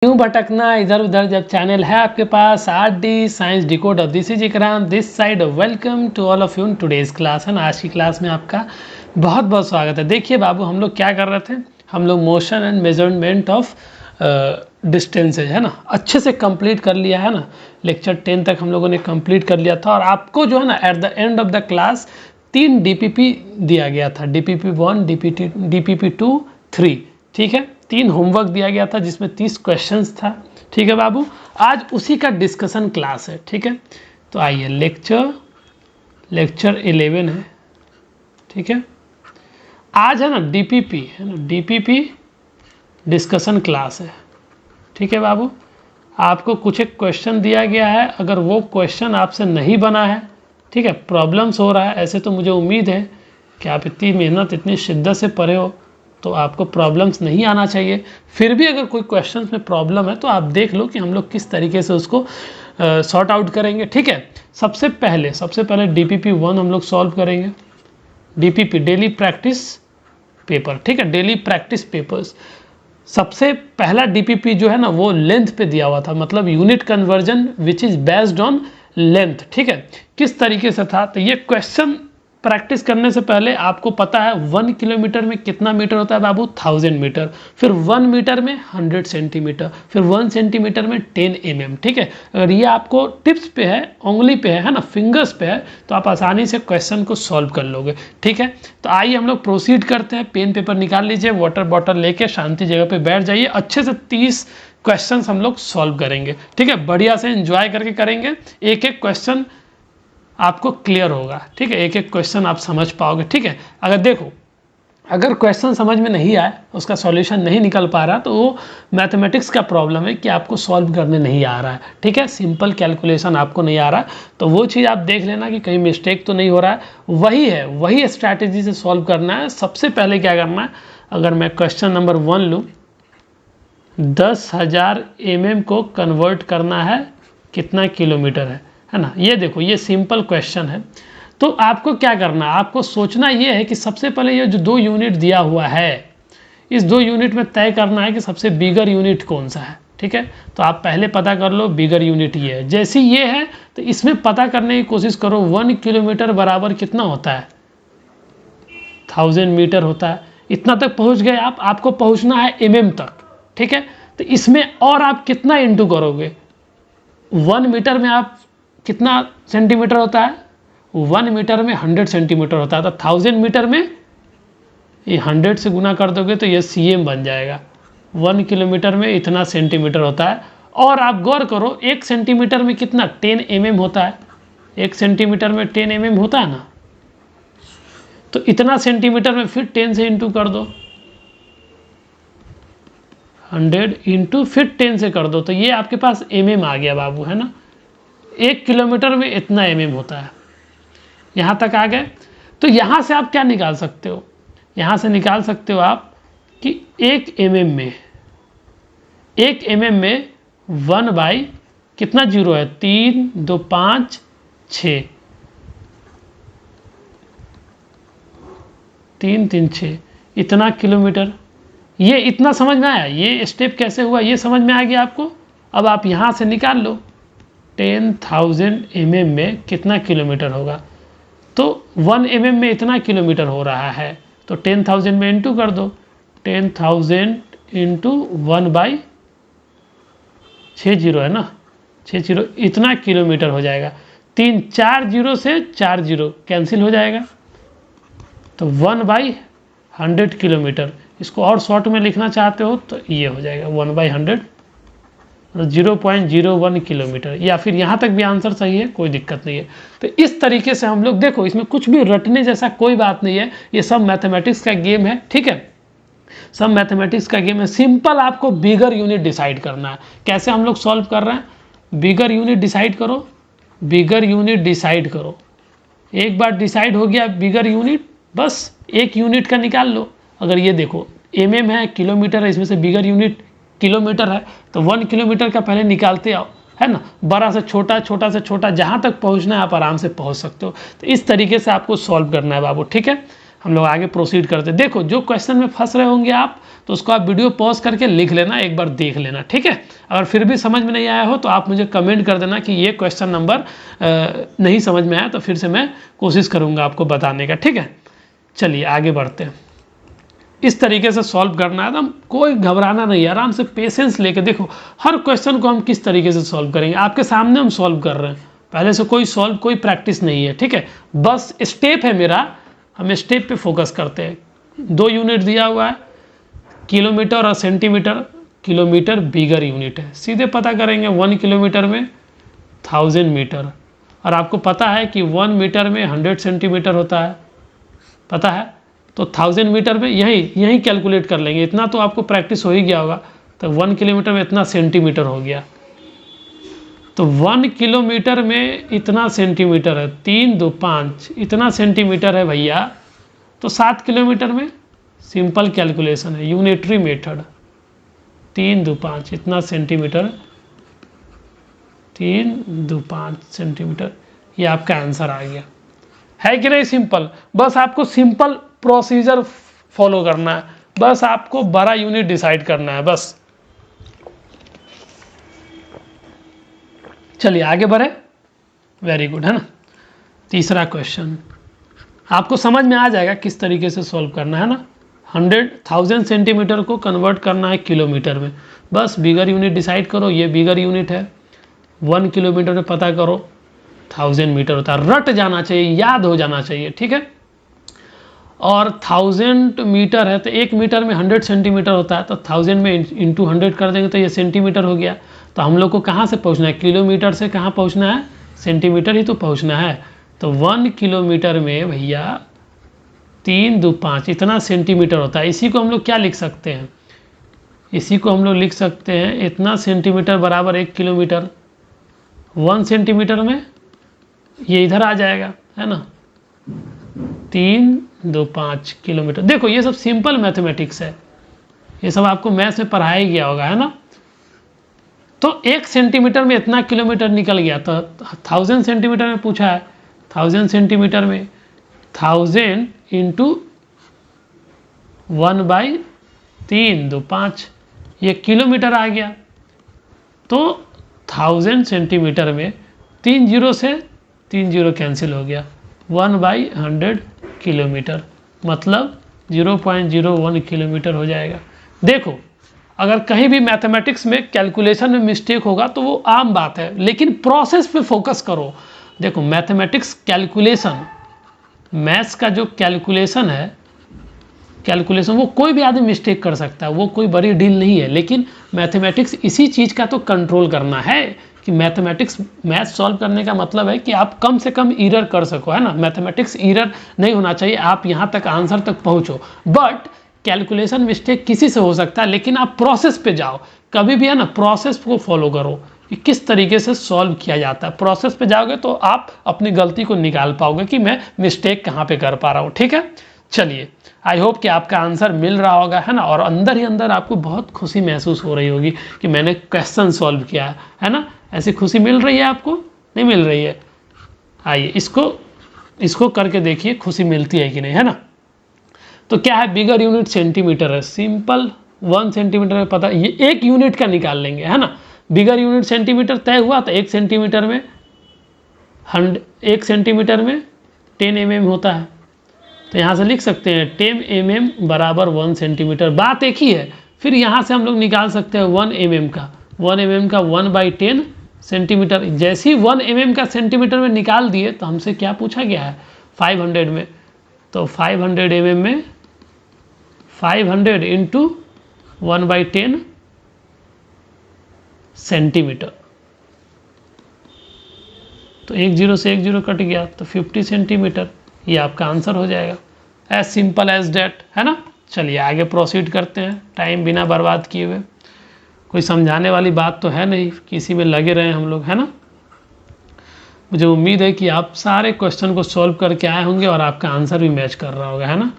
क्यों भटकना इधर उधर जब चैनल है आपके पास RD science decoder. This is Ikram this side. Welcome to all of you in today's class. है ना, आज की क्लास में आपका बहुत बहुत स्वागत है। देखिए बाबू, हम लोग क्या कर रहे थे, हम लोग motion and measurement of distances है ना अच्छे से कंप्लीट कर लिया है ना। लेक्चर 10 तक हम लोगों ने कंप्लीट कर लिया था और आपको जो है ना at the end of the class 3 DPP दिया गया था, DPP 1, DPP 2, 3। ठीक है, 3 होमवर्क दिया गया था जिसमें 30 क्वेश्चंस था। ठीक है बाबू, आज उसी का डिस्कशन क्लास है। ठीक है, तो आइए लेक्चर 11 है। ठीक है, आज है ना DPP है ना, DPP डिस्कशन क्लास है। ठीक है बाबू, आपको कुछ एक क्वेश्चन दिया गया है, अगर वो क्वेश्चन आपसे नहीं बना है, ठीक है, प्रॉब्लम्स हो रहा है, ऐसे तो मुझे उम्मीद है कि आप इतनी मेहनत इतनी शिद्दत से पढ़े हो तो आपको प्रॉब्लम्स नहीं आना चाहिए। फिर भी अगर कोई क्वेश्चन में प्रॉब्लम है तो आप देख लो कि हम लोग किस तरीके से उसको सॉर्ट आउट करेंगे। ठीक है, सबसे पहले DPP 1 हम लोग सॉल्व करेंगे। DPP daily practice paper. ठीक है, डेली प्रैक्टिस पेपर्स। सबसे पहला DPP जो है ना वो लेंथ पे दिया हुआ था, मतलब unit conversion which is based on length. ठीक है, किस तरीके से था, तो ये क्वेश्चन प्रैक्टिस करने से पहले आपको पता है 1 किलोमीटर में कितना मीटर होता है बाबू, 1000 मीटर। फिर 1 मीटर में 100 सेंटीमीटर, फिर 1 सेंटीमीटर में 10 mm। ठीक है, अगर ये आपको टिप्स पे है, उंगली पे है ना, फिंगर्स पे है, तो आप आसानी से क्वेश्चन को सॉल्व कर लोगे। ठीक है, तो आइए हम लोग प्रोसीड करते हैं। पेन पेपर निकाल लीजिए, वाटर बॉटल लेके शांति जगह पे बैठ जाइए। अच्छे से 30 क्वेश्चन हम लोग सॉल्व करेंगे। ठीक है, बढ़िया से एंजॉय करके करेंगे, एक एक क्वेश्चन आपको क्लियर होगा। ठीक है, एक एक क्वेश्चन आप समझ पाओगे। ठीक है, अगर देखो, अगर क्वेश्चन समझ में नहीं आए, उसका सॉल्यूशन नहीं निकल पा रहा, तो वो मैथमेटिक्स का प्रॉब्लम है कि आपको सॉल्व करने नहीं आ रहा है। ठीक है, सिंपल कैलकुलेशन आपको नहीं आ रहा, तो वो चीज़ आप देख लेना कि कहीं मिस्टेक तो नहीं हो रहा है। वही है, वही स्ट्रैटेजी से सॉल्व करना है। सबसे पहले क्या करना है, अगर मैं क्वेश्चन नंबर 1 लूँ, 10,000 mm को कन्वर्ट करना है कितना किलोमीटर है ना। ये देखो, ये सिंपल क्वेश्चन है। तो आपको क्या करना है, आपको सोचना ये है कि सबसे पहले ये जो 2 यूनिट दिया हुआ है, इस 2 यूनिट में तय करना है कि सबसे बिगर यूनिट कौन सा है। ठीक है, तो आप पहले पता कर लो बिगर यूनिट ये है। जैसी ये है तो इसमें पता करने की कोशिश करो 1 किलोमीटर बराबर कितना होता है, 1000 मीटर होता है। इतना तक पहुंच गए आप, आपको पहुंचना है mm तक। ठीक है, तो इसमें और आप कितना इंटू करोगे, 1 मीटर में आप कितना सेंटीमीटर होता है, 1 मीटर में 100 सेंटीमीटर होता है, तो 1000 मीटर में ये 100 से गुना कर दोगे तो ये cm बन जाएगा। 1 किलोमीटर में इतना सेंटीमीटर होता है। और आप गौर करो 1 सेंटीमीटर में कितना, 10 mm होता है। 1 सेंटीमीटर में 10 mm होता है ना, तो इतना सेंटीमीटर में फिर 10 से इंटू कर दो, 100 इंटू फिर 10 से कर दो, तो ये आपके पास mm आ गया बाबू, है ना। 1 किलोमीटर में इतना mm होता है। यहाँ तक आ गए, तो यहाँ से आप क्या निकाल सकते हो, यहाँ से निकाल सकते हो आप कि 1 mm में 1 बाई कितना जीरो है, 3, 2, 5, 6, 3, 3, 6, इतना किलोमीटर। ये इतना समझ में आया, ये स्टेप कैसे हुआ ये समझ में आ गया आपको। अब आप यहाँ से निकाल लो 10,000 mm में कितना किलोमीटर होगा, तो 1 mm में इतना किलोमीटर हो रहा है, तो 10,000 में इंटू कर दो, 10,000 इंटू 1/6 जीरो है ना, 6 जीरो, इतना किलोमीटर हो जाएगा। 4 जीरो से 4 जीरो कैंसिल हो जाएगा, तो 1/100 किलोमीटर। इसको और शॉर्ट में लिखना चाहते हो तो ये हो जाएगा 1/100, 0.01 किलोमीटर, या फिर यहाँ तक भी आंसर सही है, कोई दिक्कत नहीं है। तो इस तरीके से हम लोग, देखो इसमें कुछ भी रटने जैसा कोई बात नहीं है, ये सब मैथमेटिक्स का गेम है। ठीक है, सब मैथमेटिक्स का गेम है। सिंपल आपको बिगर यूनिट डिसाइड करना है। कैसे हम लोग सॉल्व कर रहे हैं, बिगर यूनिट डिसाइड करो, बिगर यूनिट डिसाइड करो। एक बार डिसाइड हो गया बिगर यूनिट, बस एक यूनिट का निकाल लो। अगर ये देखो mm है, किलोमीटर है, इसमें से बिगर यूनिट किलोमीटर है, तो 1 किलोमीटर का पहले निकालते आओ, है ना। बड़ा से छोटा, छोटा से छोटा, जहाँ तक पहुँचना है आप आराम से पहुँच सकते हो। तो इस तरीके से आपको सॉल्व करना है बाबू। ठीक है, हम लोग आगे प्रोसीड करते हैं। देखो जो क्वेश्चन में फंस रहे होंगे आप, तो उसको आप वीडियो पॉज करके लिख लेना, एक बार देख लेना, ठीक है। अगर फिर भी समझ में नहीं आया हो तो आप मुझे कमेंट कर देना कि ये क्वेश्चन नंबर नहीं समझ में आया, तो फिर से मैं कोशिश करूँगा आपको बताने का, ठीक है। चलिए आगे बढ़ते हैं। इस तरीके से सॉल्व करना है, तो कोई घबराना नहीं है, आराम से पेशेंस लेके देखो हर क्वेश्चन को हम किस तरीके से सॉल्व करेंगे। आपके सामने हम सॉल्व कर रहे हैं, पहले से कोई प्रैक्टिस नहीं है, ठीक है। बस स्टेप है मेरा, हम स्टेप पे फोकस करते हैं। 2 यूनिट दिया हुआ है, किलोमीटर और सेंटीमीटर। किलोमीटर बिगर यूनिट है, सीधे पता करेंगे 1 किलोमीटर में 1000 मीटर, और आपको पता है कि 1 मीटर में 100 सेंटीमीटर होता है, पता है। तो 1000 मीटर में यही कैलकुलेट कर लेंगे, इतना तो आपको प्रैक्टिस हो ही गया होगा। तो 1 किलोमीटर में इतना सेंटीमीटर हो गया, तो 1 किलोमीटर में इतना सेंटीमीटर है, 3 2 5 इतना सेंटीमीटर है भैया। तो 7 किलोमीटर में सिंपल कैलकुलेशन है, यूनिटरी मेथड, 3 2 5 इतना सेंटीमीटर, 3 2 5 सेंटीमीटर, ये आपका आंसर आ गया, है कि नहीं। सिंपल, बस आपको सिंपल प्रोसीजर फॉलो करना है, बस आपको बड़ा यूनिट डिसाइड करना है बस। चलिए आगे बढ़े, वेरी गुड, है ना। तीसरा क्वेश्चन आपको समझ में आ जाएगा किस तरीके से सॉल्व करना है ना। 1000 सेंटीमीटर को कन्वर्ट करना है किलोमीटर में, बस बिगर यूनिट डिसाइड करो, ये बिगर यूनिट है। 1 किलोमीटर में पता करो 1000 मीटर होता है, रट जाना चाहिए, याद हो जाना चाहिए, ठीक है। और 1000 मीटर है तो 1 मीटर में 100 सेंटीमीटर होता है, तो 1000 में इंटू 100 कर देंगे तो ये सेंटीमीटर हो गया। तो हम लोग को कहाँ से पहुँचना है, किलोमीटर से कहाँ पहुँचना है, सेंटीमीटर ही तो पहुँचना है। तो 1 किलोमीटर में भैया 3 2 5 इतना सेंटीमीटर होता है। इसी को हम लोग क्या लिख सकते हैं, इसी को हम लोग लिख सकते हैं इतना सेंटीमीटर बराबर 1 किलोमीटर। 1 सेंटीमीटर में ये इधर आ जाएगा, है ना, 3 2 5 किलोमीटर। देखो ये सब सिंपल मैथमेटिक्स है, ये सब आपको मैथ्स में पढ़ाया ही गया होगा, है ना। तो 1 सेंटीमीटर में इतना किलोमीटर निकल गया, तो 1000 सेंटीमीटर में पूछा है, 1000 सेंटीमीटर में 1000 इंटू 1/3 2 5 ये किलोमीटर आ गया। तो 1000 सेंटीमीटर में 3 जीरो से 3 जीरो कैंसिल हो गया, 1/100 किलोमीटर, मतलब 0.01 किलोमीटर हो जाएगा। देखो अगर कहीं भी मैथमेटिक्स में कैलकुलेशन में मिस्टेक होगा तो वो आम बात है, लेकिन प्रोसेस पे फोकस करो। देखो मैथमेटिक्स कैलकुलेशन, मैथ्स का जो कैलकुलेशन है, कैलकुलेशन वो कोई भी आदमी मिस्टेक कर सकता है, वो कोई बड़ी डील नहीं है। लेकिन मैथमेटिक्स इसी चीज़ का तो कंट्रोल करना है कि मैथ सॉल्व करने का मतलब है कि आप कम से कम एरर कर सको, है ना। मैथमेटिक्स एरर नहीं होना चाहिए, आप यहाँ तक आंसर तक पहुँचो। बट कैलकुलेशन मिस्टेक किसी से हो सकता है, लेकिन आप प्रोसेस पे जाओ कभी भी, है ना, प्रोसेस को फॉलो करो कि किस तरीके से सॉल्व किया जाता है। प्रोसेस पे जाओगे तो आप अपनी गलती को निकाल पाओगे कि मैं मिस्टेक कहाँ पे कर पा रहा हूँ, ठीक है। चलिए आई होप कि आपका आंसर मिल रहा होगा, है ना, और अंदर ही अंदर आपको बहुत खुशी महसूस हो रही होगी कि मैंने क्वेश्चन सॉल्व किया है ना। ऐसी खुशी मिल रही है आपको, नहीं मिल रही है? आइए इसको करके देखिए खुशी मिलती है कि नहीं, है ना। तो क्या है, बिगर यूनिट सेंटीमीटर है, सिंपल 1 सेंटीमीटर में पता, ये 1 यूनिट का निकाल लेंगे, है ना। बिगर यूनिट सेंटीमीटर तय हुआ तो 1 सेंटीमीटर में 1 सेंटीमीटर में 10 mm होता है, तो यहाँ से लिख सकते हैं 10 mm बराबर 1 सेंटीमीटर, बात एक ही है। फिर यहाँ से हम लोग निकाल सकते हैं 1 mm का 1/10 सेंटीमीटर। जैसे ही 1 mm का सेंटीमीटर में निकाल दिए तो हमसे क्या पूछा गया है, 500 में। तो 500 mm में 500 इंटू 1/10 सेंटीमीटर, तो 1 जीरो से 1 जीरो कट गया तो 50 सेंटीमीटर, ये आपका आंसर हो जाएगा। एज सिंपल एज डैट, है ना। चलिए आगे प्रोसीड करते हैं, टाइम बिना बर्बाद किए हुए। कोई समझाने वाली बात तो है नहीं, किसी में लगे रहे हम लोग, है ना। मुझे उम्मीद है कि आप सारे क्वेश्चन को सॉल्व करके आए होंगे और आपका आंसर भी मैच कर रहा होगा, है ना।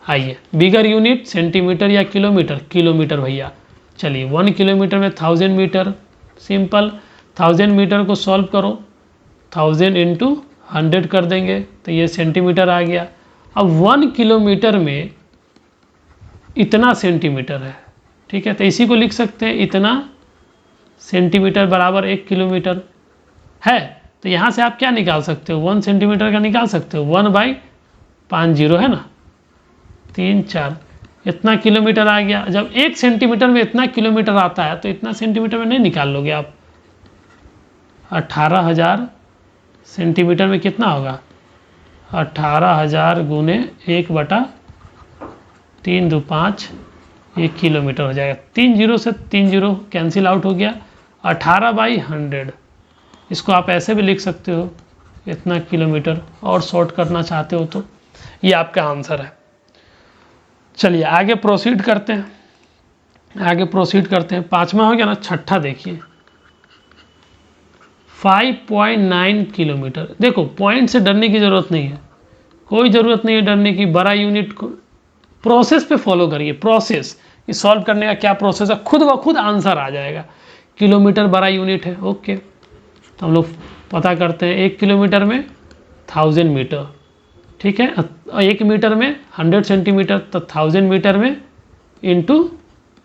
आइए, बिगर यूनिट सेंटीमीटर या किलोमीटर, किलोमीटर भैया। चलिए 1 किलोमीटर में 1000 मीटर, सिंपल 1000 मीटर को सॉल्व करो, 1000 इंटू 100 कर देंगे तो ये सेंटीमीटर आ गया। अब 1 किलोमीटर में इतना सेंटीमीटर है, ठीक है, तो इसी को लिख सकते हैं इतना सेंटीमीटर बराबर 1 किलोमीटर है। तो यहाँ से आप क्या निकाल सकते हो, 1 सेंटीमीटर का निकाल सकते हो, 1/50 है ना, 3 4 इतना किलोमीटर आ गया। जब 1 सेंटीमीटर में इतना किलोमीटर आता है तो इतना सेंटीमीटर में नहीं निकाल लोगे आप। 18,000 सेंटीमीटर में कितना होगा, 18,000 गुने 1/3 2 5 1 किलोमीटर हो जाएगा। 3 जीरो से 3 जीरो कैंसिल आउट हो गया, 18/100। इसको आप ऐसे भी लिख सकते हो इतना किलोमीटर, और शॉर्ट करना चाहते हो तो ये आपका आंसर है। चलिए आगे प्रोसीड करते हैं, आगे प्रोसीड करते हैं। 5वां हो गया ना, छठा देखिए 5.9 किलोमीटर। देखो पॉइंट से डरने की ज़रूरत नहीं है, कोई ज़रूरत नहीं है डरने की। बड़ा यूनिट को प्रोसेस पे फॉलो करिए, प्रोसेस ये सॉल्व करने का क्या प्रोसेस है, खुद ब खुद आंसर आ जाएगा। किलोमीटर बड़ा यूनिट है, ओके। तो हम लोग पता करते हैं 1 किलोमीटर में 1000 मीटर, ठीक है। 1 मीटर में 100 सेंटीमीटर, तो 1000 मीटर में इंटू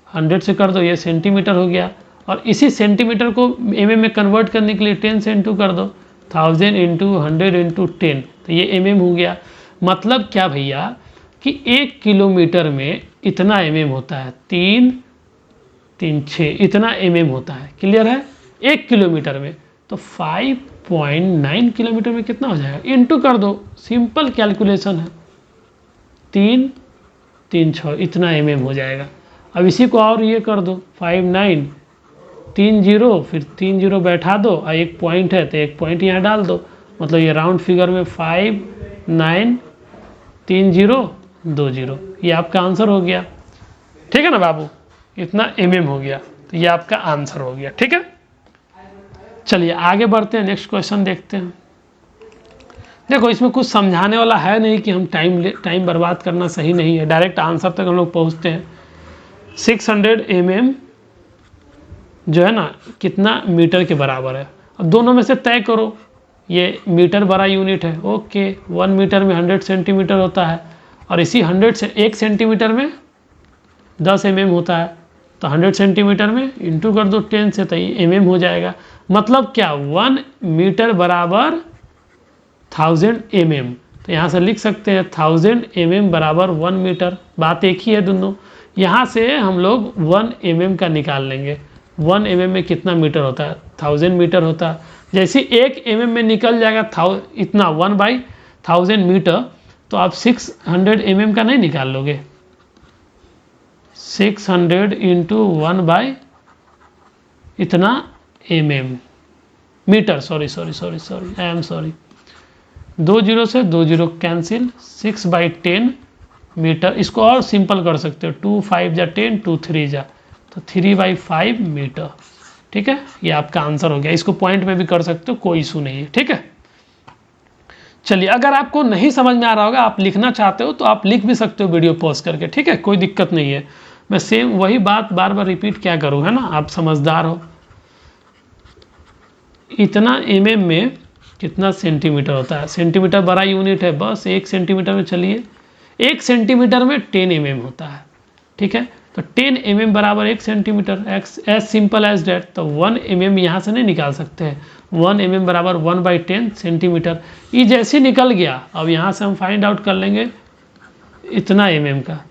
100 से कर दो, ये सेंटीमीटर हो गया। और इसी सेंटीमीटर को mm में कन्वर्ट करने के लिए 10 से इंटू कर दो, 1000 इंटू 100 इंटू 10, तो ये mm हो गया। मतलब क्या भैया कि 1 किलोमीटर में इतना mm होता है, 3 3 6 इतना mm होता है, क्लियर है। 1 किलोमीटर में तो 5.9 किलोमीटर में कितना हो जाएगा, इंटू कर दो, सिंपल कैलकुलेशन है, 3 3 6 इतना mm हो जाएगा। अब इसी को और ये कर दो, 5 9 3 0, फिर 3 0 बैठा दो और एक पॉइंट है तो एक पॉइंट यहाँ डाल दो, मतलब ये राउंड फिगर में 5 9 3 0 2 0, ये आपका आंसर हो गया, ठीक है ना बाबू। इतना mm हो गया, तो ये आपका आंसर हो गया, ठीक है। चलिए आगे बढ़ते हैं, नेक्स्ट क्वेश्चन देखते हैं। देखो इसमें कुछ समझाने वाला है नहीं कि हम टाइम बर्बाद करना सही नहीं है, डायरेक्ट आंसर तक हम लोग पहुँचते हैं। 600 mm जो है ना कितना मीटर के बराबर है, अब दोनों में से तय करो। ये मीटर बड़ा यूनिट है, ओके। 1 मीटर में 100 सेंटीमीटर होता है, और इसी 100 से 1 सेंटीमीटर में 10 mm होता है, तो 100 सेंटीमीटर में इंटू कर दो 10 से, तो ये mm हो जाएगा। मतलब क्या, 1 मीटर बराबर 1000 mm, तो यहाँ से लिख सकते हैं 1000 mm बराबर 1 मीटर, बात एक ही है दोनों। यहाँ से हम लोग 1 mm का निकाल लेंगे, 1 mm में कितना मीटर होता है, 1000 मीटर होता है। जैसे 1 mm में निकल जाएगा इतना 1/1000 मीटर, तो आप 600 mm का नहीं निकाल लोगे, 600 इंटू 1 इतना mm metre, sorry I am sorry, 2 0 से 2 0 कैंसिल, 6/10 मीटर। इसको और सिंपल कर सकते हो, 2 5 जा 10, 2 3 जा, तो 3/5 मीटर, ठीक है। ये आपका आंसर हो गया। इसको पॉइंट में भी कर सकते हो, कोई इशू नहीं है, ठीक है। चलिए अगर आपको नहीं समझ में आ रहा होगा, आप लिखना चाहते हो तो आप लिख भी सकते हो वीडियो पॉज करके, ठीक है, कोई दिक्कत नहीं है। मैं सेम वही बात बार बार रिपीट क्या करूँ, है ना, आप समझदार हो। इतना mm में कितना सेंटीमीटर होता है, सेंटीमीटर बड़ा यूनिट है, बस 1 सेंटीमीटर में चलिए, 1 सेंटीमीटर में 10 mm होता है, ठीक है। तो 10 mm बराबर 1 centimetre, as simple as that. तो 1 mm यहाँ से नहीं निकाल सकते हैं, 1 mm बराबर 1/10 सेंटीमीटर। ये जैसे निकल गया, अब यहाँ से हम फाइंड आउट कर लेंगे इतना mm का।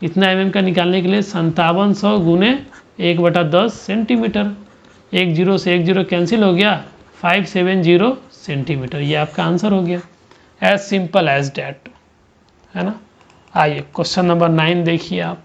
इतना mm का निकालने के लिए 5700 गुने 1/10 सेंटीमीटर, 1 0 से 1 0 कैंसिल हो गया, 570 सेंटीमीटर, ये आपका आंसर हो गया, एज सिंपल एज डैट, है ना। आइए क्वेश्चन नंबर 9 देखिए आप।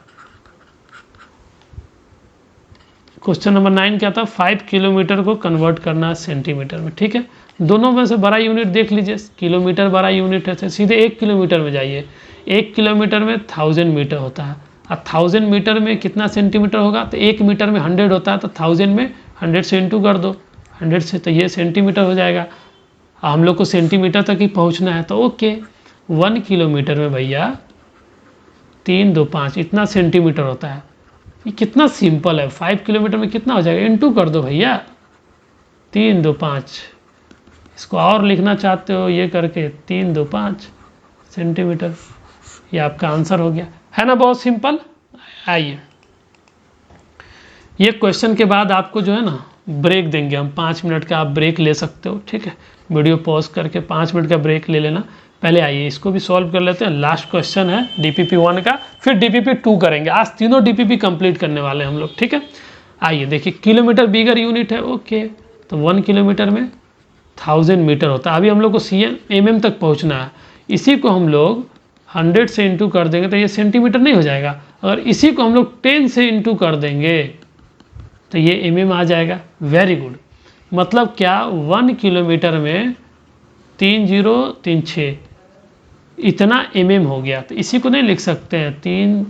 क्वेश्चन नंबर 9 क्या था, 5 किलोमीटर को कन्वर्ट करना सेंटीमीटर में, ठीक है। दोनों में से बड़ा यूनिट देख लीजिए, किलोमीटर बड़ा यूनिट है, तो सीधे 1 किलोमीटर में जाइए। 1 किलोमीटर में 1000 मीटर होता है, और 1000 मीटर में कितना सेंटीमीटर होगा, तो 1 मीटर में 100 होता है, तो 1000 में 100 से इंटू कर दो 100 से, तो ये सेंटीमीटर हो जाएगा। हम लोग को सेंटीमीटर तक ही पहुंचना है, तो ओके। 1 किलोमीटर में भैया 3 2 5 इतना सेंटीमीटर होता है। ये कितना सिंपल है, 5 किलोमीटर में कितना हो जाएगा, इंटू कर दो भैया, 3 2 5। इसको और लिखना चाहते हो ये करके, 3 2 5 सेंटीमीटर। ये आपका आंसर हो गया, है ना, बहुत सिंपल। आइए, ये क्वेश्चन के बाद आपको जो है ना ब्रेक देंगे हम, 5 मिनट का आप ब्रेक ले सकते हो, ठीक है। वीडियो पॉज करके 5 मिनट का ब्रेक ले लेना। पहले आइए इसको भी सॉल्व कर लेते हैं, लास्ट क्वेश्चन है DPP 1 का, फिर DPP 2 करेंगे। आज तीनों DPP कंप्लीट करने वाले हैं हम लोग, ठीक है। आइए देखिए, किलोमीटर बिगर यूनिट है, ओके, तो 1 किलोमीटर में 1000 मीटर होता है। अभी हम लोग को mm तक पहुंचना है, इसी को हम लोग 100 से इंटू कर देंगे तो ये सेंटीमीटर नहीं हो जाएगा। अगर इसी को हम लोग 10 से इंटू कर देंगे तो ये mm आ जाएगा। वेरी गुड, मतलब क्या 1 किलोमीटर में 3036 इतना mm हो गया। तो इसी को नहीं लिख सकते हैं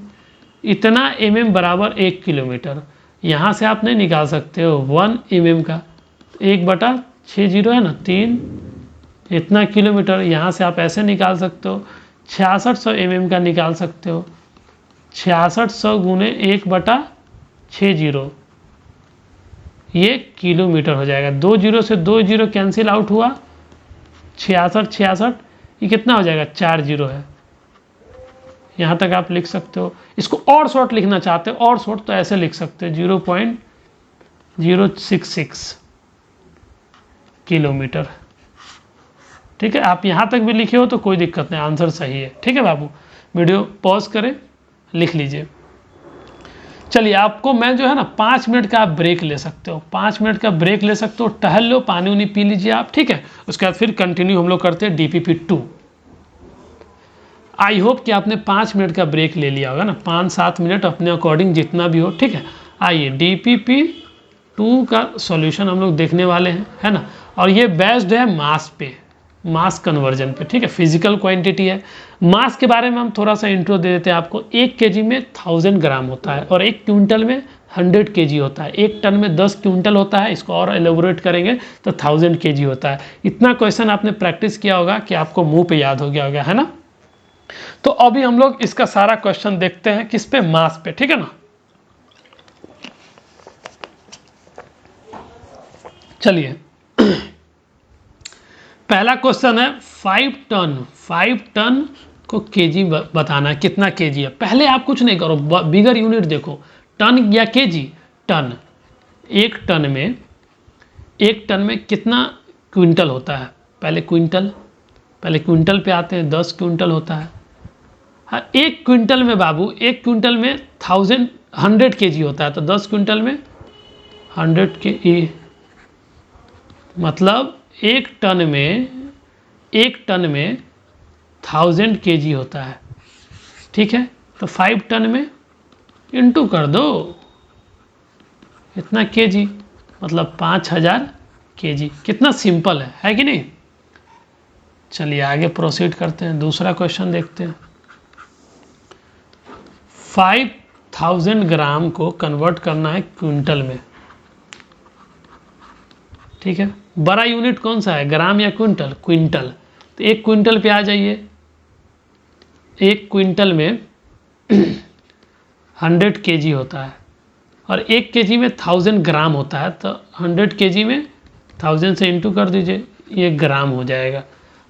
इतना mm बराबर 1 किलोमीटर। यहाँ से आप नहीं निकाल सकते हो 1 mm का, 1/60 है ना, 3 इतना किलोमीटर। यहाँ से आप ऐसे निकाल सकते हो, 6600 mm का निकाल सकते हो, 6600 गुने 1/60, ये किलोमीटर हो जाएगा। 2 जीरो से 2 जीरो कैंसिल आउट हुआ, 66, ये कितना हो जाएगा, 4 जीरो है। यहाँ तक आप लिख सकते हो। इसको और शॉर्ट लिखना चाहते हो, और शॉर्ट तो ऐसे लिख सकते हो, 0.066 किलोमीटर, ठीक है। आप यहाँ तक भी लिखे हो तो कोई दिक्कत नहीं, आंसर सही है, ठीक है बाबू। वीडियो पॉज करें, लिख लीजिए। चलिए, आपको मैं जो है ना 5 मिनट का आप ब्रेक ले सकते हो, 5 मिनट का ब्रेक ले सकते हो, टहल लो, पानी उनी पी लीजिए आप, ठीक है। उसके बाद फिर कंटिन्यू हम लोग करते हैं DPP 2। आई होप कि आपने 5 मिनट का ब्रेक ले लिया होगा ना, 5-7 मिनट अपने अकॉर्डिंग जितना भी हो, ठीक है। आइए DPP 2 का सॉल्यूशन हम लोग देखने वाले हैं, है ना। और ये बेस्ड है मास पे, मास कन्वर्जन पे, ठीक है। फिजिकल क्वांटिटी है। मास के बारे में हम थोड़ा सा इंट्रो दे देते हैं आपको। 1 kg में 1000 ग्राम होता है और 1 क्विंटल में 100 kg होता है। 1 टन में 10 क्विंटल होता है, इसको और एलोबोरेट करेंगे तो 1000 kg होता है। इतना क्वेश्चन आपने प्रैक्टिस किया होगा कि आपको मुंह पे याद हो गया होगा, है ना। तो अभी हम लोग इसका सारा क्वेश्चन देखते हैं, किस पे, मास पे, ठीक है ना। चलिए, पहला क्वेश्चन है 5 टन को केजी बताना है, कितना केजी है। पहले आप कुछ नहीं करो, बिगर यूनिट देखो, टन या केजी। टन, 1 टन में कितना क्विंटल होता है। पहले क्विंटल पे आते हैं, 10 क्विंटल होता है। हाँ, 1 क्विंटल में बाबू, 1 क्विंटल में 100 kg होता है, तो 10 क्विंटल में 100 kg, मतलब 1 टन में 1000 kg होता है, ठीक है। तो 5 टन में इंटू कर दो इतना kg, मतलब 5000 kg। कितना सिंपल है कि नहीं। चलिए आगे प्रोसीड करते हैं, दूसरा क्वेश्चन देखते हैं। 5000 ग्राम को कन्वर्ट करना है क्विंटल में, ठीक है। बड़ा यूनिट कौन सा है, ग्राम या क्विंटल, क्विंटल। तो 1 क्विंटल पे आ जाइए। 1 क्विंटल में 100 kg होता है और 1 kg में 1000 ग्राम होता है, तो 100 kg में 1000 से इंटू कर दीजिए, ये ग्राम हो जाएगा।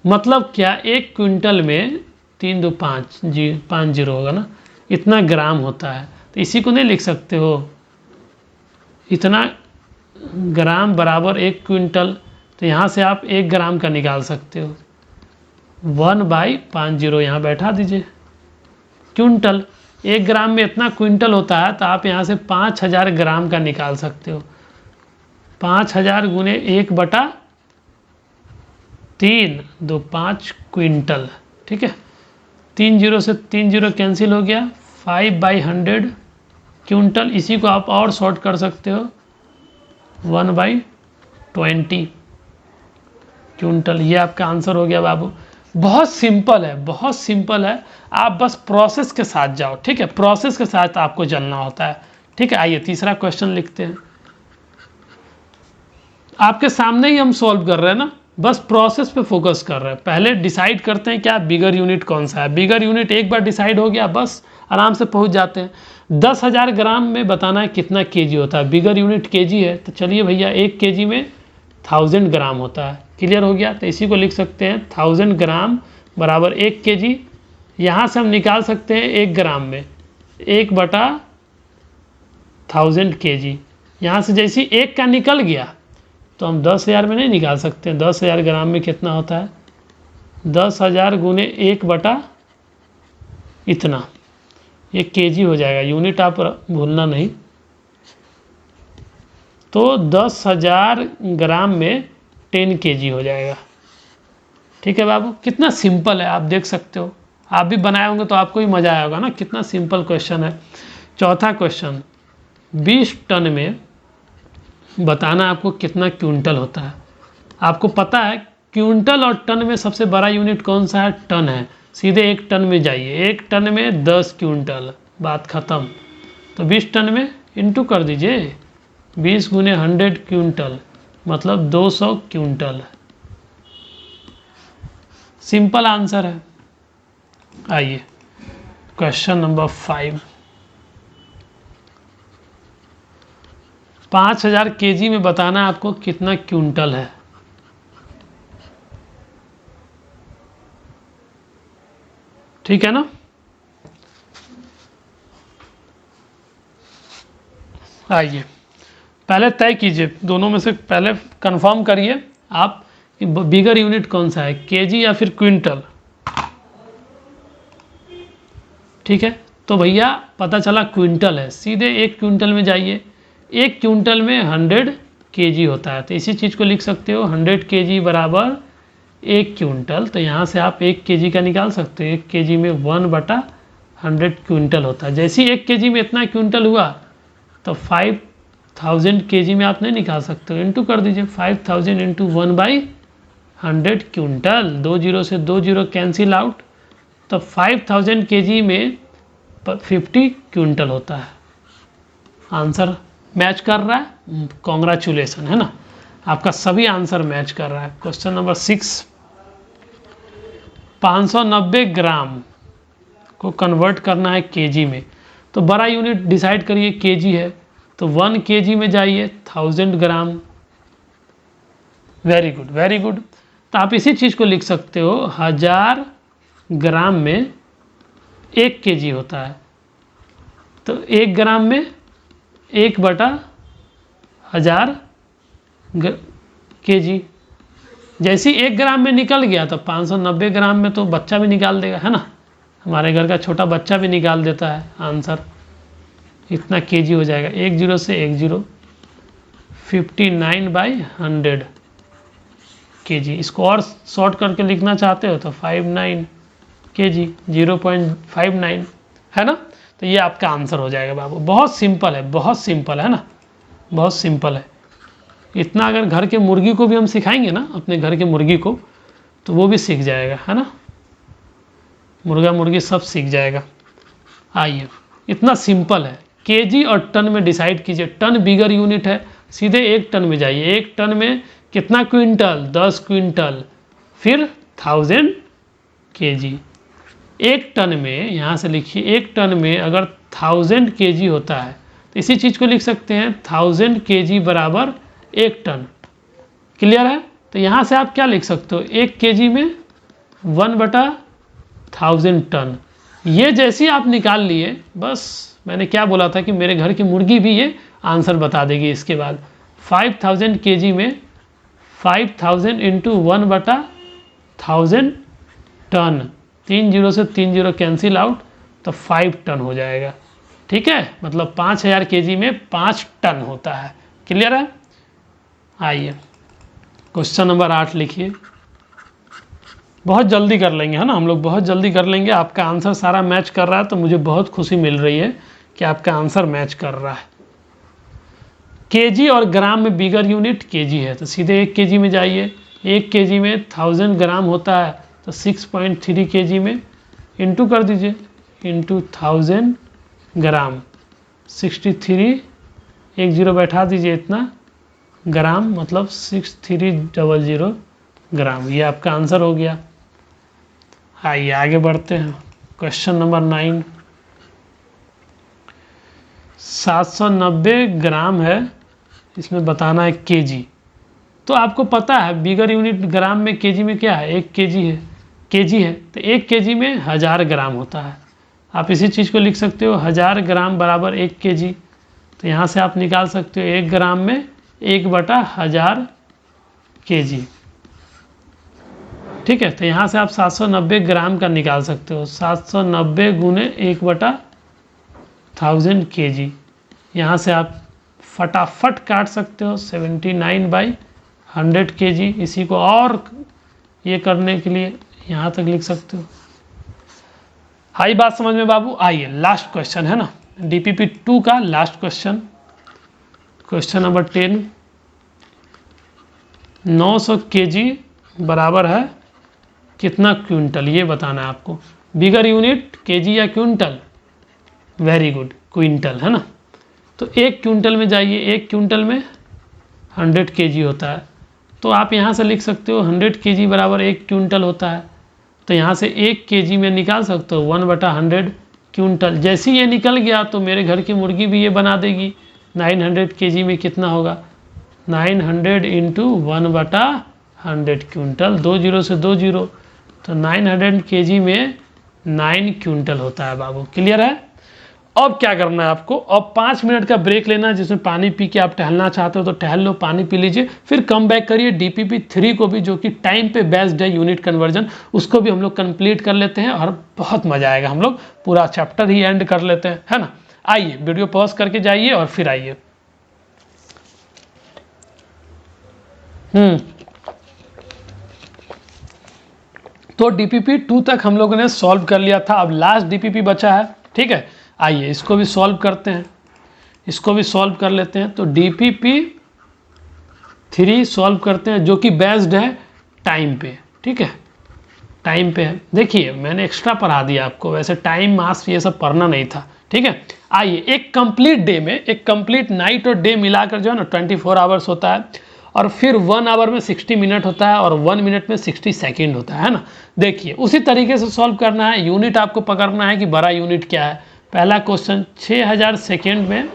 मतलब क्या, 1 क्विंटल में 3 2 5 जी 5 जीरो होगा ना, इतना ग्राम होता है। तो इसी को नहीं लिख सकते हो, इतना ग्राम बराबर 1 क्विंटल। तो यहाँ से आप 1 ग्राम का निकाल सकते हो, 1/50 यहाँ बैठा दीजिए। क्विंटल, 1 ग्राम में इतना क्विंटल होता है, तो आप यहाँ से 5000 ग्राम का निकाल सकते हो। 5000 गुने 1/3, 2 5 क्विंटल, ठीक है। 3 जीरो से 3 जीरो कैंसिल हो गया, 5/100 क्विंटल। इसी को आप और शॉर्ट कर सकते हो, 1/20 क्विंटल। ये आपका आंसर हो गया बाबू। बहुत सिंपल है, बहुत सिंपल है। आप बस प्रोसेस के साथ जाओ, ठीक है, प्रोसेस के साथ आपको चलना होता है, ठीक है। आइए तीसरा क्वेश्चन लिखते हैं। आपके सामने ही हम सॉल्व कर रहे हैं ना, बस प्रोसेस पे फोकस कर रहे हैं। पहले डिसाइड करते हैं क्या बिगर यूनिट कौन सा है। बिगर यूनिट एक बार डिसाइड हो गया, बस आराम से पहुंच जाते हैं। 10,000 ग्राम में बताना है कितना केजी होता है। बिगर यूनिट केजी है, तो चलिए भैया 1 kg में 1000 ग्राम होता है। क्लियर हो गया। तो इसी को लिख सकते हैं 1000 ग्राम बराबर 1 kg। यहाँ से हम निकाल सकते हैं 1 ग्राम में 1/1000 kg। यहाँ से जैसे 1 का निकल गया तो हम 10,000 में नहीं निकाल सकते। 10,000 ग्राम में कितना होता है, 10,000 गुने 1 बटा इतना, ये kg हो जाएगा, यूनिट आप भूलना नहीं। तो 10,000 ग्राम में 10 kg हो जाएगा। ठीक है बाबू, कितना सिंपल है, आप देख सकते हो, आप भी बनाए होंगे तो आपको भी मज़ा आया होगा ना, कितना सिंपल क्वेश्चन है। चौथा क्वेश्चन, 20 टन में बताना आपको कितना क्विंटल होता है। आपको पता है क्विंटल और टन में सबसे बड़ा यूनिट कौन सा है, टन है। सीधे 1 टन में जाइए, 1 टन में 10 क्विंटल, बात ख़त्म। तो 20 टन में इंटू कर दीजिए, 20 गुने 100 क्विंटल मतलब 200 क्विंटल। सिंपल आंसर है। आइए क्वेश्चन नंबर 5, 5000 kg में बताना आपको कितना क्विंटल है। ठीक है ना, आइए पहले तय कीजिए, दोनों में से पहले कंफर्म करिए आप कि बिगर यूनिट कौन सा है, केजी या फिर क्विंटल। ठीक है, तो भैया पता चला क्विंटल है, सीधे 1 क्विंटल में जाइए। 1 क्विंटल में 100 kg होता है, तो इसी चीज़ को लिख सकते हो 100 kg बराबर 1 क्विंटल। तो यहाँ से आप 1 kg का निकाल सकते हो, 1 kg में 1/100 क्विंटल होता है। जैसे ही 1 kg में इतना क्विंटल हुआ तो 5000 kg में आप नहीं निकाल सकते हो, इंटू कर दीजिए, 5000 इंटू 1/100 क्विंटल, 2 जीरो से 2 जीरो कैंसिल आउट, तो 5000 kg में 50 क्विंटल होता है। आंसर मैच कर रहा है, कॉन्ग्रेचुलेसन, है ना, आपका सभी आंसर मैच कर रहा है। क्वेश्चन नंबर 6, 590 ग्राम को कन्वर्ट करना है केजी में, तो बड़ा यूनिट डिसाइड करिए, केजी है तो 1 kg में जाइए, 1000 gram. Very good very good. तो आप इसी चीज़ को लिख सकते हो, 1000 ग्राम में 1 kg होता है, तो 1 ग्राम में 1/1000 kg। जैसे ही 1 ग्राम में निकल गया तो 590 ग्राम में तो बच्चा भी निकाल देगा, है ना, हमारे घर का छोटा बच्चा भी निकाल देता है आंसर, इतना kg हो जाएगा। 1 जीरो से 1 जीरो, 59/100 kg। इसको और शॉर्ट करके लिखना चाहते हो तो 59 kg, 0.59, है ना। तो ये आपका आंसर हो जाएगा बाबू, बहुत सिंपल है, बहुत सिंपल है ना, बहुत सिंपल है। इतना अगर घर के मुर्गी को भी हम सिखाएंगे ना, अपने घर के मुर्गी को, तो वो भी सीख जाएगा, है ना, मुर्गा मुर्गी सब सीख जाएगा। आइए, इतना सिंपल है। केजी और टन में डिसाइड कीजिए, टन बिगर यूनिट है, सीधे 1 टन में जाइए। 1 टन में कितना क्विंटल, 10 क्विंटल, फिर 1000 kg। 1 टन में, यहाँ से लिखिए, 1 टन में अगर 1000 kg होता है तो इसी चीज़ को लिख सकते हैं, 1000 kg बराबर 1 टन। क्लियर है। तो यहाँ से आप क्या लिख सकते हो, 1 kg में 1/1000 टन। ये जैसे ही आप निकाल लिए, बस मैंने क्या बोला था कि मेरे घर की मुर्गी भी ये आंसर बता देगी। इसके बाद 5000 kg में 5000 इंटू 1/1000 टन, 3 जीरो से 3 जीरो कैंसिल आउट, तो 5 टन हो जाएगा। ठीक है, मतलब 5000 kg में 5 टन होता है। क्लियर है। आइए क्वेश्चन नंबर 8 लिखिए, बहुत जल्दी कर लेंगे, है ना, हम लोग बहुत जल्दी कर लेंगे। आपका आंसर सारा मैच कर रहा है तो मुझे बहुत खुशी मिल रही है कि आपका आंसर मैच कर रहा है। केजी और ग्राम में बिगर यूनिट केजी है, तो सीधे 1 kg में जाइए। 1 kg में 1000 ग्राम होता है, तो 6.3 kg में इंटू कर दीजिए, इंटू 1000 ग्राम, 63, 1 जीरो बैठा दीजिए, इतना ग्राम मतलब 6300 ग्राम। ये आपका आंसर हो गया। आइए आगे बढ़ते हैं। क्वेश्चन नंबर 9, 790 ग्राम है, इसमें बताना है केजी। तो आपको पता है बिगर यूनिट ग्राम में, केजी में क्या है, 1 kg है, केजी है, तो 1 केजी में 1000 ग्राम होता है। आप इसी चीज़ को लिख सकते हो 1000 ग्राम बराबर 1 केजी। तो यहाँ से आप निकाल सकते हो 1 ग्राम में 1/1000 केजी। ठीक है, तो यहाँ से आप 790 ग्राम का निकाल सकते हो, 790 गुने 1/1000 केजी। यहाँ से आप फटाफट काट सकते हो 79/100 केजी। इसी को और ये करने के लिए यहाँ तक लिख सकते हो। आई बात समझ में बाबू? आइए लास्ट क्वेश्चन है ना, DPP 2 का last question, question number 10। 900 KG बराबर है कितना क्विंटल, ये बताना है आपको। बिगर यूनिट केजी या क्विंटल? वेरी गुड, क्विंटल है ना। तो 1 क्विंटल में जाइए, 1 क्विंटल में 100 केजी होता है। तो आप यहाँ से लिख सकते हो 100 केजी बराबर 1 क्विंटल होता है। तो यहाँ से 1 केजी में निकाल सकते हो 1/100 क्विंटल। जैसे ही ये निकल गया तो मेरे घर की मुर्गी भी ये बना देगी। 900 केजी में कितना होगा? 900 इंटू 1/100 क्विंटल, 2 जीरो से 2 जीरो, तो 900 केजी में 9 क्विंटल होता है बाबू। क्लियर है? अब क्या करना है आपको? अब 5 मिनट का ब्रेक लेना है, जिसमें पानी पी के आप टहलना चाहते हो तो टहल लो, पानी पी लीजिए, फिर कम बैक करिए। DPP 3 को भी, जो कि टाइम पे बेस्ड है यूनिट कन्वर्जन, उसको भी हम लोग कंप्लीट कर लेते हैं और बहुत मजा आएगा। हम लोग पूरा चैप्टर ही एंड कर लेते हैं, है ना। आइए वीडियो पॉज करके जाइए और फिर आइए। तो DPP 2 तक हम लोगों ने सॉल्व कर लिया था, अब लास्ट DPP बचा है। ठीक है, आइए इसको भी सॉल्व करते हैं, इसको भी सॉल्व कर लेते हैं। तो DPP 3 सॉल्व करते हैं, जो कि बेस्ड है टाइम पे। ठीक है, टाइम पे है। देखिए मैंने एक्स्ट्रा पढ़ा दिया आपको, वैसे टाइम मास ये सब पढ़ना नहीं था। ठीक है, आइए एक कंप्लीट डे में, एक कंप्लीट नाइट और डे मिलाकर जो है ना 24 आवर्स होता है, और फिर 1 आवर में 60 मिनट होता है और 1 मिनट में 60 सेकेंड होता है ना। देखिए उसी तरीके से सॉल्व करना है। यूनिट आपको पकड़ना है कि बड़ा यूनिट क्या है। पहला क्वेश्चन 6000 सेकेंड में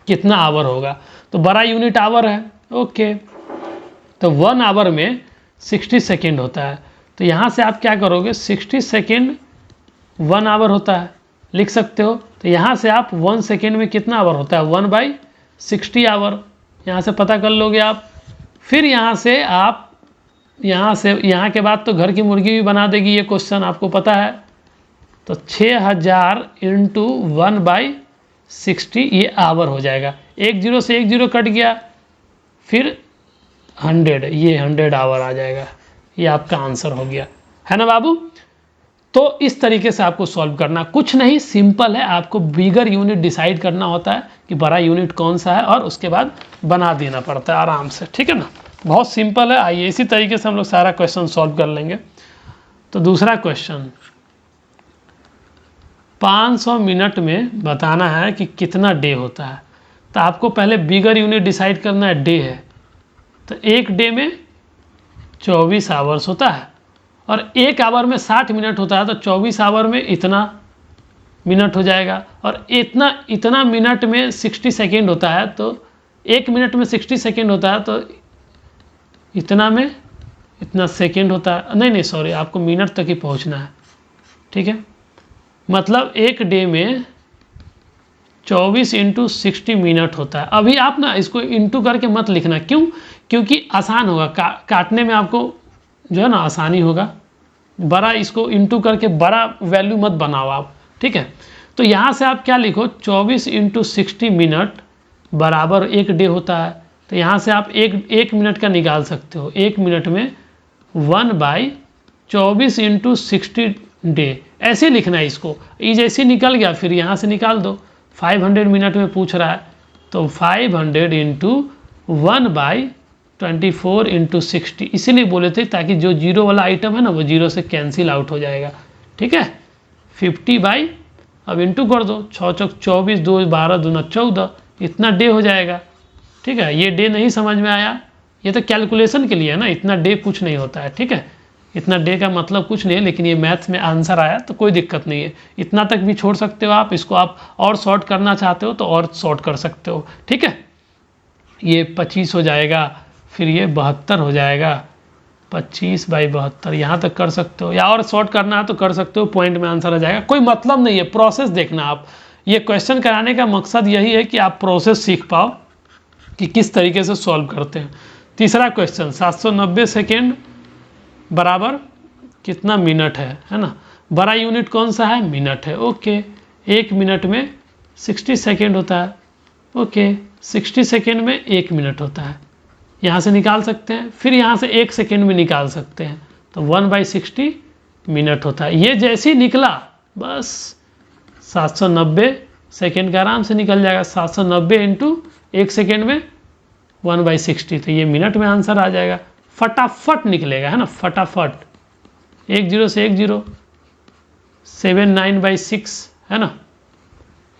कितना आवर होगा, तो बड़ा यूनिट आवर है। ओके, तो 1 आवर में 60 सेकेंड होता है। तो यहाँ से आप क्या करोगे, 60 सेकेंड 1 आवर होता है, लिख सकते हो। तो यहाँ से आप 1 सेकेंड में कितना आवर होता है, 1/60 आवर, यहाँ से पता कर लोगे आप। फिर यहाँ से आप यहाँ के बाद तो घर की मुर्गी भी बना देगी ये क्वेश्चन, आपको पता है। तो 6000 इंटू 1/60 ये आवर हो जाएगा। 1 जीरो से 1 जीरो कट गया, फिर 100, ये 100 आवर आ जाएगा। ये आपका आंसर हो गया, है ना बाबू। तो इस तरीके से आपको सॉल्व करना, कुछ नहीं, सिंपल है। आपको बिगर यूनिट डिसाइड करना होता है कि बड़ा यूनिट कौन सा है, और उसके बाद बना देना पड़ता है आराम से। ठीक है ना, बहुत सिंपल है। आइए इसी तरीके से हम लोग सारा क्वेश्चन सॉल्व कर लेंगे। तो दूसरा क्वेश्चन, 500 मिनट में बताना है कि कितना डे होता है। तो आपको पहले बिगर यूनिट डिसाइड करना है, डे है। तो एक डे में 24 आवर्स होता है, और 1 आवर में 60 मिनट होता है। तो 24 आवर में इतना मिनट हो जाएगा, और इतना मिनट में 60 सेकेंड होता है। तो 1 मिनट में 60 सेकेंड होता है, तो इतना में इतना सेकेंड होता है। नहीं सॉरी, आपको मिनट तक ही पहुंचना है। ठीक है, मतलब एक डे में 24 इंटू 60 मिनट होता है। अभी आप ना इसको इंटू करके मत लिखना, क्यों? क्योंकि आसान होगा, काटने में आपको जो है ना आसानी होगा। बड़ा इसको इंटू करके बड़ा वैल्यू मत बनाओ आप। ठीक है, तो यहाँ से आप क्या लिखो, 24 इंटू 60 मिनट बराबर 1 डे होता है। तो यहाँ से आप एक मिनट का निकाल सकते हो। 1 मिनट में 1/24 इंटू 60 डे, ऐसे लिखना है इसको। ये जैसे निकल गया, फिर यहाँ से निकाल दो। 500 मिनट में पूछ रहा है, तो 500 इंटू 1/24 इंटू 60, इसीलिए बोले थे ताकि जो जीरो वाला आइटम है ना वो जीरो से कैंसिल आउट हो जाएगा। ठीक है, 50 अब इंटू कर दो, 6 चौक 24, 2 12, 2 14, इतना डे हो जाएगा। ठीक है, ये डे नहीं समझ में आया, ये तो कैलकुलेशन के लिए है ना, इतना डे कुछ नहीं होता है। ठीक है, इतना डे का मतलब कुछ नहीं है, लेकिन ये मैथ्स में आंसर आया तो कोई दिक्कत नहीं है। इतना तक भी छोड़ सकते हो आप, इसको आप और शॉर्ट करना चाहते हो तो और शॉर्ट कर सकते हो। ठीक है, ये 25 हो जाएगा, फिर ये 72 हो जाएगा, 25/72 यहाँ तक कर सकते हो, या और शॉर्ट करना है तो कर सकते हो, पॉइंट में आंसर आ जाएगा। कोई मतलब नहीं है, प्रोसेस देखना आप। ये क्वेश्चन कराने का मकसद यही है कि आप प्रोसेस सीख पाओ कि किस तरीके से सॉल्व करते हैं। तीसरा क्वेश्चन, 790 सेकेंड बराबर कितना मिनट है ना। बड़ा यूनिट कौन सा है, मिनट है। ओके, 1 मिनट में 60 सेकेंड होता है। ओके, 60 सेकेंड में 1 मिनट होता है, यहाँ से निकाल सकते हैं। फिर यहाँ से 1 सेकेंड में निकाल सकते हैं, तो 1/60 मिनट होता है। ये जैसे ही निकला बस 790 सेकेंड का आराम से निकल जाएगा। 790 इंटू 1 सेकेंड में 1/60, तो ये मिनट में आंसर आ जाएगा, फटाफट निकलेगा, है ना, फटाफट। 1 0 से 1 0, 7/9/6 है ना,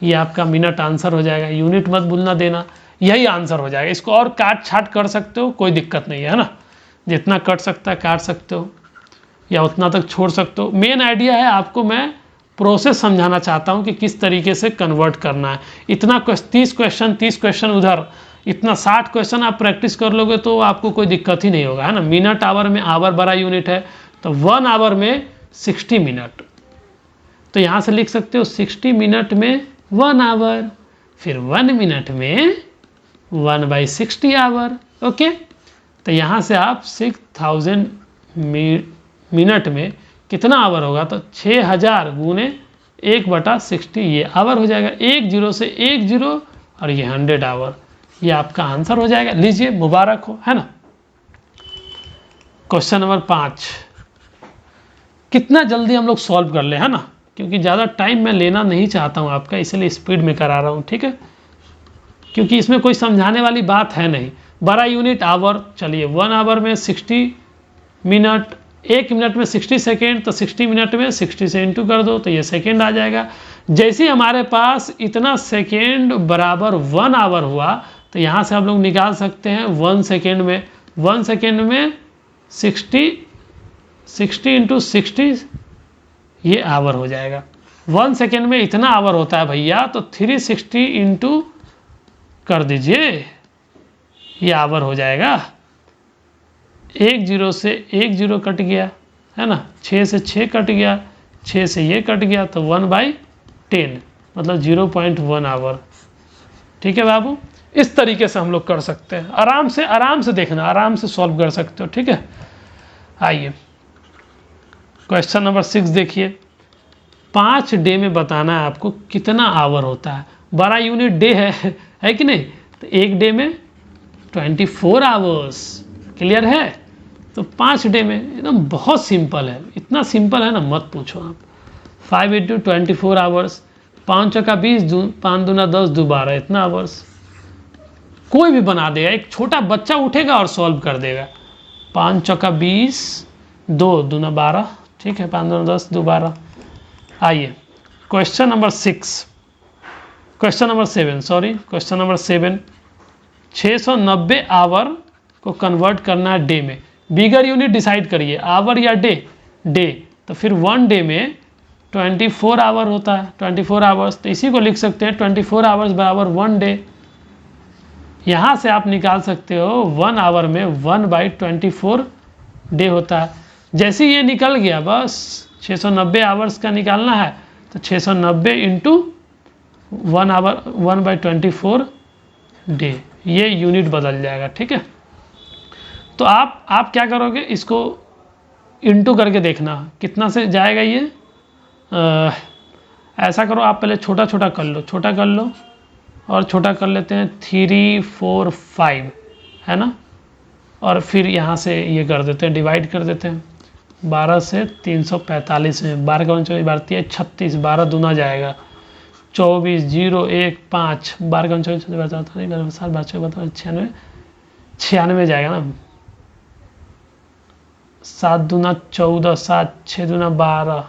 ये आपका मिनट आंसर हो जाएगा। यूनिट मत भूलना देना, यही आंसर हो जाएगा। इसको और काट छाट कर सकते हो, कोई दिक्कत नहीं है ना, जितना कट सकता है काट सकते हो या उतना तक छोड़ सकते हो। मेन आइडिया है, आपको मैं प्रोसेस समझाना चाहता हूँ कि किस तरीके से कन्वर्ट करना है। इतना 30 क्वेश्चन उधर, इतना 60 क्वेश्चन आप प्रैक्टिस कर लोगे तो आपको कोई दिक्कत ही नहीं होगा, है ना। मिनट आवर में, आवर बड़ा यूनिट है, तो 1 आवर में 60 मिनट, तो यहाँ से लिख सकते हो 60 मिनट में 1 आवर, फिर 1 मिनट में 1/60 आवर। ओके, तो यहाँ से आप 6000 मिनट में कितना आवर होगा, तो 6000 गुने 1/60 ये आवर हो जाएगा। 1 0 से 1 0 और ये 100 आवर, ये आपका आंसर हो जाएगा। लीजिए, मुबारक हो, है ना। क्वेश्चन नंबर 5, कितना जल्दी हम लोग सॉल्व कर ले, है ना, क्योंकि ज़्यादा टाइम मैं लेना नहीं चाहता हूँ आपका, इसलिए स्पीड में करा रहा हूँ, ठीक है, क्योंकि इसमें कोई समझाने वाली बात है नहीं। बड़ा यूनिट आवर, चलिए 1 आवर में 60 मिनट, 1 मिनट में 60 सेकेंड, तो 60 मिनट में 60 से इंटू कर दो तो ये सेकेंड आ जाएगा। जैसे ही हमारे पास इतना सेकेंड बराबर 1 आवर हुआ, तो यहाँ से हम लोग निकाल सकते हैं 1 सेकेंड में, 1 सेकेंड में 60 इंटू 60 ये आवर हो जाएगा। 1 सेकेंड में इतना आवर होता है भैया, तो 360 इंटू कर दीजिए, ये आवर हो जाएगा। 1 0 से 1 0 कट गया, है ना, 6 से 6 कट गया, 6 से ये कट गया, तो 1/10 मतलब 0.1 आवर। ठीक है बाबू, इस तरीके से हम लोग कर सकते हैं। आराम से देखना, आराम से सॉल्व कर सकते हो, ठीक है। आइए क्वेश्चन नंबर 6 देखिए। 5 डे में बताना है आपको कितना आवर होता है। बड़ा यूनिट डे है कि नहीं, तो 1 डे में 24 आवर्स, क्लियर है। तो 5 डे में एकदम बहुत सिंपल है, इतना सिंपल है ना, मत पूछो आप। 5 इंटू 24 आवर्स, 5 चौका 20, 5 दूना 10, 2 12, इतना आवर्स कोई भी बना देगा। एक छोटा बच्चा उठेगा और सॉल्व कर देगा। 5 चौका 20, 2 दूना 12, ठीक है, 5 दूना 10, 2 12। आइए क्वेश्चन नंबर 7, 690 आवर को कन्वर्ट करना है डे में। बिगर यूनिट डिसाइड करिए, आवर या डे, तो फिर 1 डे में 24 आवर होता है, 24 आवर्स, तो इसी को लिख सकते हैं 24 आवर्स बराबर 1 डे। यहाँ से आप निकाल सकते हो 1 आवर में 1/24 डे होता है। जैसे ये निकल गया, बस 690 आवर्स का निकालना है, तो 690 इंटू 1 आवर 1/24 डे, ये यूनिट बदल जाएगा, ठीक है। तो आप क्या करोगे, इसको इंटू करके देखना कितना से जाएगा ये। ऐसा करो, आप पहले छोटा छोटा कर लो और छोटा कर लेते हैं 3 4 5, है ना, और फिर यहाँ से ये कर देते हैं, डिवाइड कर देते हैं 12 से 345 में। 12 का 24 बढ़ती है 36, 12 दूना जाएगा 24, 0 1 5, 12 का 24 96 जाएगा ना, 7 दूना 14, 7 6 दूना 12,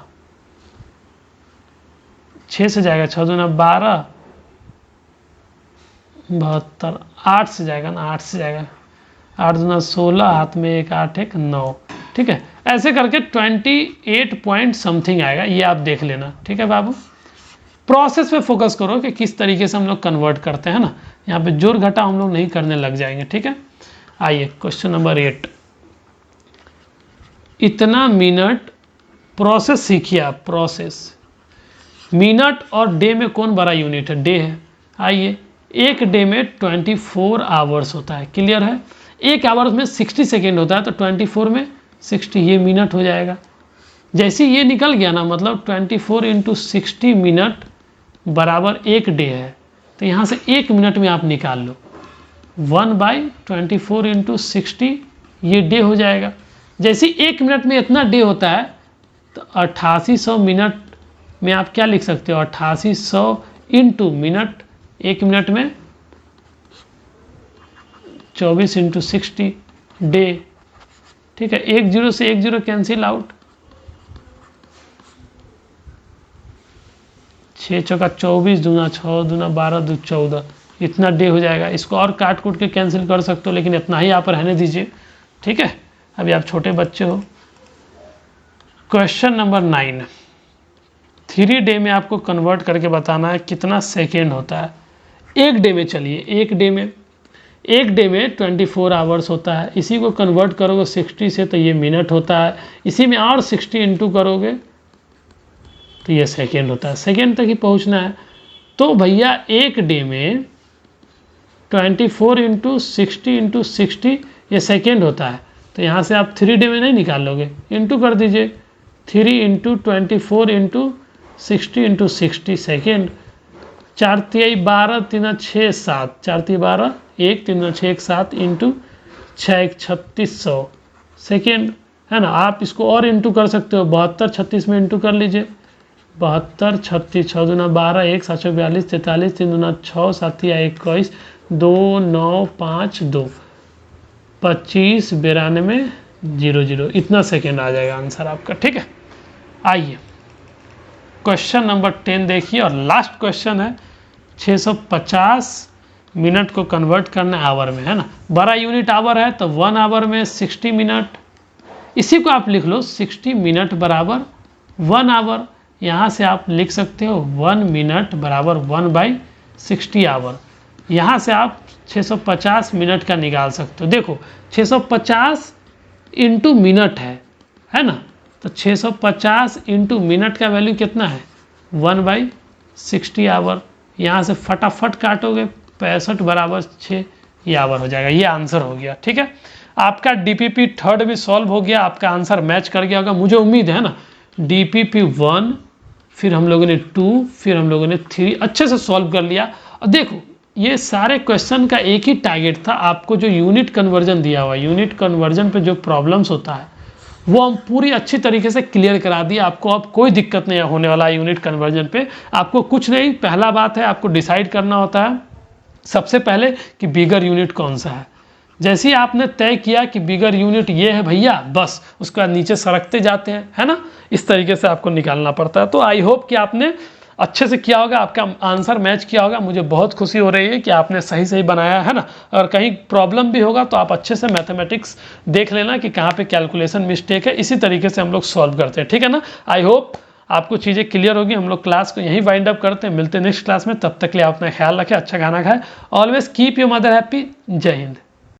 6 से जाएगा, 6 दूना 12, 72, 8 से जाएगा ना, 8 से जाएगा, 8 दूना 16, हाथ में 1 8 1 9, ठीक है। ऐसे करके 28 पॉइंट समथिंग आएगा, ये आप देख लेना, ठीक है बाबू। प्रोसेस पे फोकस करो कि किस तरीके से हम लोग कन्वर्ट करते हैं ना, यहाँ पे जोड़ घटा हम लोग नहीं करने लग जाएंगे, ठीक है। आइए क्वेश्चन नंबर 8, इतना मिनट, प्रोसेस सीखिए आप, प्रोसेस। मिनट और डे में कौन बड़ा यूनिट है? डे है। आइए, एक डे में 24 आवर्स होता है, क्लियर है। एक आवर्स में 60 सेकेंड होता है, तो 24 में 60, ये मिनट हो जाएगा। जैसे ये निकल गया ना, मतलब 24 × 60 मिनट बराबर एक डे है। तो यहाँ से एक मिनट में आप निकाल लो, 1/24 × 60, ये डे हो जाएगा। जैसे एक मिनट में इतना डे होता है, तो 8800 मिनट में आप क्या लिख सकते हो? 8800 इंटू मिनट, एक मिनट में 24 × 60 डे। ठीक है, 1 0 से 1 0 कैंसिल आउट, 6 चौका 24, दूना 6, दूना 12, दू 14, इतना डे हो जाएगा। इसको और काट कूट के कैंसिल कर सकते हो, लेकिन इतना ही यहाँ पर रहने दीजिए। ठीक है, अभी आप छोटे बच्चे हो। क्वेश्चन नंबर 9, 3 डे में आपको कन्वर्ट करके बताना है कितना सेकेंड होता है एक डे में। चलिए, एक डे में 24 आवर्स होता है, इसी को कन्वर्ट करोगे 60 से तो ये मिनट होता है, इसी में और 60 इंटू करोगे तो ये सेकेंड होता है। सेकेंड तक ही पहुंचना है। तो भैया एक डे में 24 × 60 × 60 ये सेकेंड होता है। तो यहाँ से आप 3 डे में नहीं निकाल लोगे, इंटू कर दीजिए, 3 × 24 × 60 × 60 सेकेंड। 4 तिहाई 12, 3 6 7, 4 तिहाई 12, 1 3 6 1 7 इंटू 6 1 3600 सेकेंड, है ना। आप इसको और इंटू कर सकते हो, 72 36 में इंटू कर लीजिए, 72 36, 6 दूना 12, 1 7 42 43, 3 दूना 6, 7 21, 2 9 5 2, 25 92 00, इतना सेकेंड आ जाएगा आंसर आपका। ठीक है, आइए क्वेश्चन नंबर 10 देखिए, और लास्ट क्वेश्चन है। 650 मिनट को कन्वर्ट करना है आवर में, है ना। बड़ा यूनिट आवर है, तो 1 आवर में 60 मिनट, इसी को आप लिख लो, 60 मिनट बराबर 1 आवर। यहाँ से आप लिख सकते हो 1 मिनट बराबर 1/60 आवर। यहाँ से आप 650 मिनट का निकाल सकते हो। देखो 650 इंटू मिनट है ना, तो 650 इंटू मिनट का वैल्यू कितना है? 1/60 आवर। यहाँ से फटाफट काटोगे, 65 बराबर 6, ये आवर हो जाएगा। ये आंसर हो गया। ठीक है, आपका DPP थर्ड भी सॉल्व हो गया, आपका आंसर मैच कर गया होगा, मुझे उम्मीद है ना। DPP 1, फिर हम लोगों ने 2, फिर हम लोगों ने 3 अच्छे से सॉल्व कर लिया। और देखो ये सारे क्वेश्चन का एक ही टारगेट था, आपको जो यूनिट कन्वर्जन दिया हुआ है, यूनिट कन्वर्जन पे जो प्रॉब्लम्स होता है वो हम पूरी अच्छी तरीके से क्लियर करा दिया। आपको अब कोई दिक्कत नहीं होने वाला है यूनिट कन्वर्जन पे। आपको कुछ नहीं, पहला बात है आपको डिसाइड करना होता है सबसे पहले कि बिगर यूनिट कौन सा है। जैसे ही आपने तय किया कि बिगर यूनिट ये है भैया, बस उसके बाद नीचे सरकते जाते हैं, है ना। इस तरीके से आपको निकालना पड़ता है। तो आई होप कि आपने अच्छे से किया होगा, आपका आंसर मैच किया होगा। मुझे बहुत खुशी हो रही है कि आपने सही बनाया है ना। और कहीं प्रॉब्लम भी होगा तो आप अच्छे से मैथमेटिक्स देख लेना कि कहाँ पे कैलकुलेशन मिस्टेक है। इसी तरीके से हम लोग सॉल्व करते हैं, ठीक है ना। आई होप आपको चीज़ें क्लियर होगी। हम लोग क्लास को यहीं वाइंड अप करते हैं, मिलते हैं नेक्स्ट क्लास में। तब तक के लिए आप अपना ख्याल रखें, अच्छा खाना खाएं, always keep your mother happy. जय हिंद।